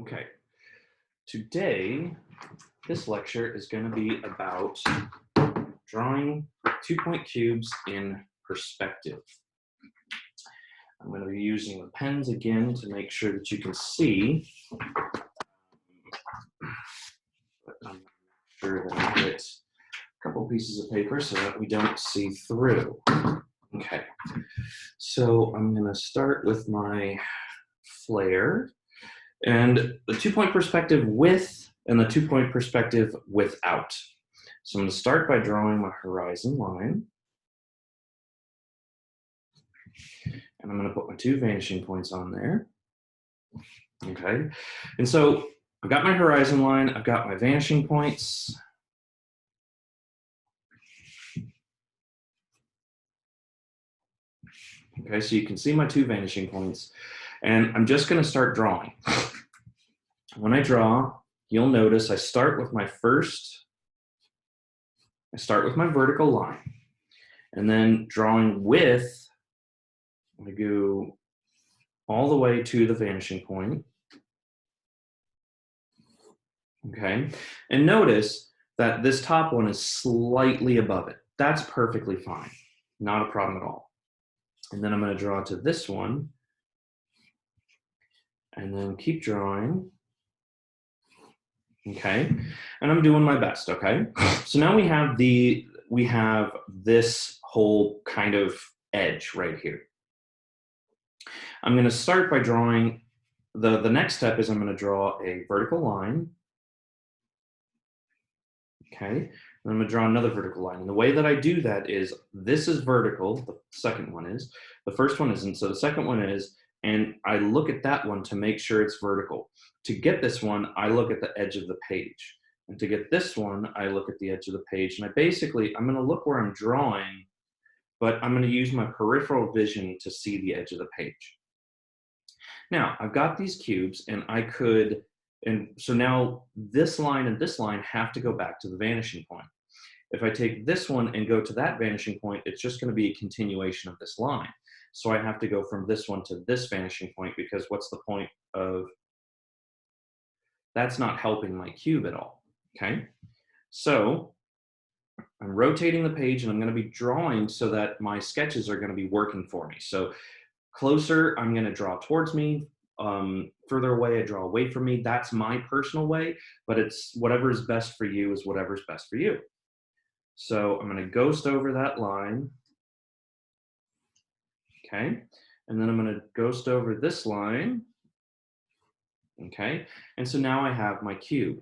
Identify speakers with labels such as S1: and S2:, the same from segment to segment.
S1: Okay, today this lecture is going to be about drawing 2-point cubes in perspective. I'm going to be using the pens again to make sure that you can see, but I'm sure that I get a couple pieces of paper so that we don't see through. Okay, so I'm going to start with my flare. And the 2-point perspective with and the 2-point perspective without. So I'm going to start by drawing my horizon line. And I'm going to put my 2 vanishing points on there. Okay. And so I've got my horizon line, I've got my vanishing points. Okay, so you can see my 2 vanishing points. And I'm just going to start drawing. When I draw, you'll notice I start with my vertical line. And then drawing with, I go all the way to the vanishing point. Okay, and notice that this top one is slightly above it. That's perfectly fine, not a problem at all. And then I'm going to draw to this one, and then keep drawing. Okay, and I'm doing my best. Okay, so now we have this whole kind of edge right here. I'm going to start by drawing the next step is I'm going to draw a vertical line. Okay, and I'm going to draw another vertical line. And the way that I do that is this is vertical, the second one is, the first one isn't, so the second one is, and I look at that one to make sure it's vertical. To get this one, I look at the edge of the page. And to get this one, I look at the edge of the page. And I'm going to look where I'm drawing, but I'm going to use my peripheral vision to see the edge of the page. Now, I've got these cubes, and so now this line and this line have to go back to the vanishing point. If I take this one and go to that vanishing point, it's just going to be a continuation of this line. So I have to go from this one to this vanishing point, because what's the point of, that's not helping my cube at all, okay? So I'm rotating the page, and I'm going to be drawing so that my sketches are going to be working for me. So closer, I'm going to draw towards me. Further away, I draw away from me. That's my personal way, but it's whatever is best for you is whatever's best for you. So I'm going to ghost over that line. Okay, and then I'm going to ghost over this line. Okay, and so now I have my cube.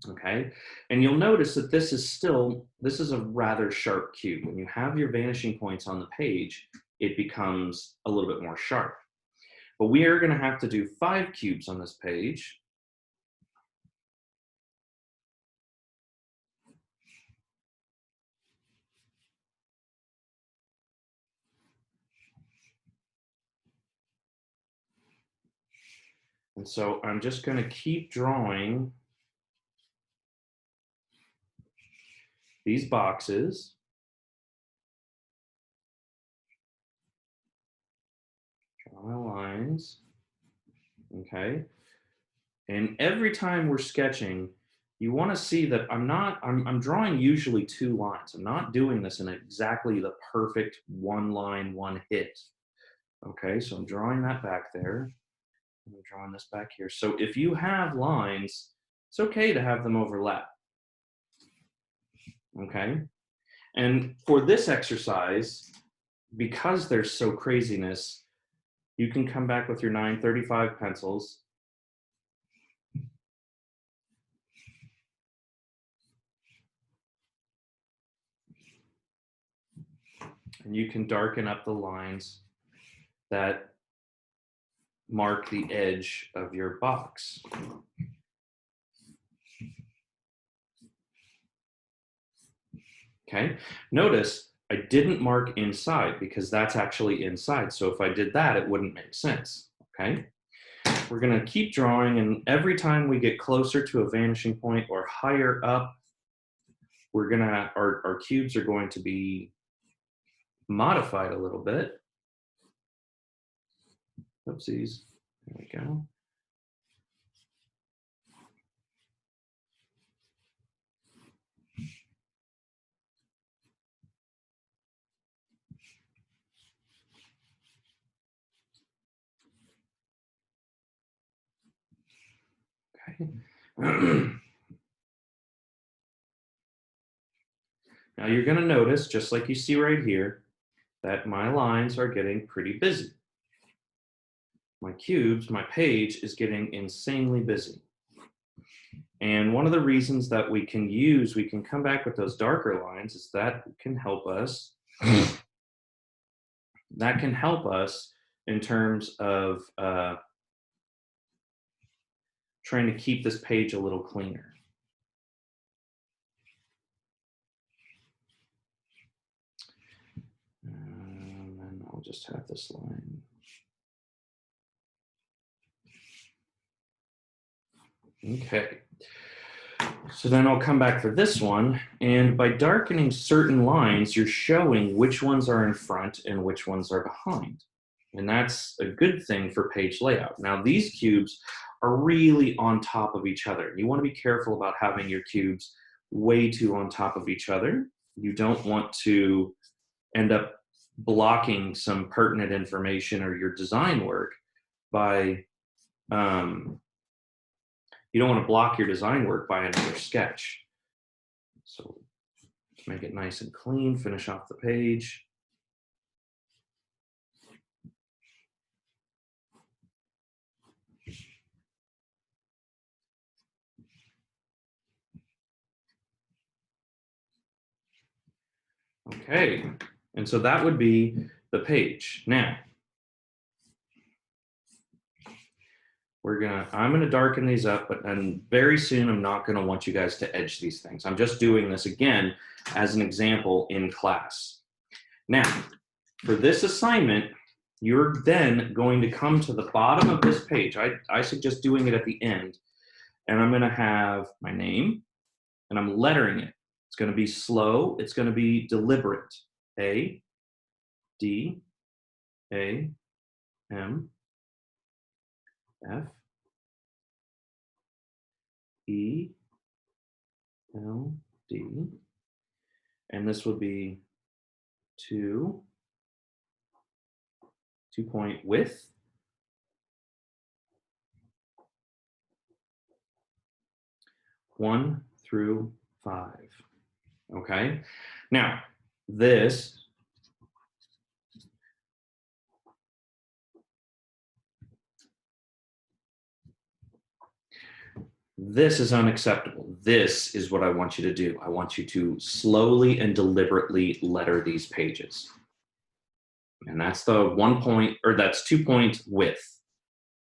S1: Okay, and you'll notice that this is a rather sharp cube. When you have your vanishing points on the page, it becomes a little bit more sharp. But we are going to have to do 5 cubes on this page. And so I'm just going to keep drawing these boxes. Draw my lines. Okay. And every time we're sketching, you want to see that I'm drawing usually 2 lines. I'm not doing this in exactly the perfect 1 line, 1 hit. Okay, so I'm drawing that back there. I'm drawing this back here. So if you have lines, it's okay to have them overlap. Okay, and for this exercise, because there's so craziness, you can come back with your 935 pencils. And you can darken up the lines that mark the edge of your box. Okay, notice I didn't mark inside because that's actually inside. So if I did that, it wouldn't make sense. Okay, we're going to keep drawing, and every time we get closer to a vanishing point or higher up, our cubes are going to be modified a little bit. Oopsies. There we go. Okay. Now you're going to notice, just like you see right here, that my lines are getting pretty busy. My cubes, my page is getting insanely busy. And one of the reasons that we can come back with those darker lines is that can help us. That can help us in terms of trying to keep this page a little cleaner. And I'll just have this line. Okay. So then I'll come back for this one, and by darkening certain lines, you're showing which ones are in front and which ones are behind. And that's a good thing for page layout. Now these cubes are really on top of each other. You want to be careful about having your cubes way too on top of each other. You don't want to end up blocking some pertinent information or your design work by you don't want to block your design work by another sketch. So to make it nice and clean, finish off the page. Okay, and so that would be the page. Now, I'm gonna darken these up, and very soon I'm not gonna want you guys to edge these things. I'm just doing this again as an example in class. Now, for this assignment, you're then going to come to the bottom of this page. I suggest doing it at the end, and I'm gonna have my name, and I'm lettering it. It's gonna be slow, it's gonna be deliberate. A, D, A, M, F, E, L, D, and this would be 2-point width, 1 through 5. Okay, now this is unacceptable. This is what I want you to do. I want you to slowly and deliberately letter these pages. And that's the 1 point, or that's 2-point width.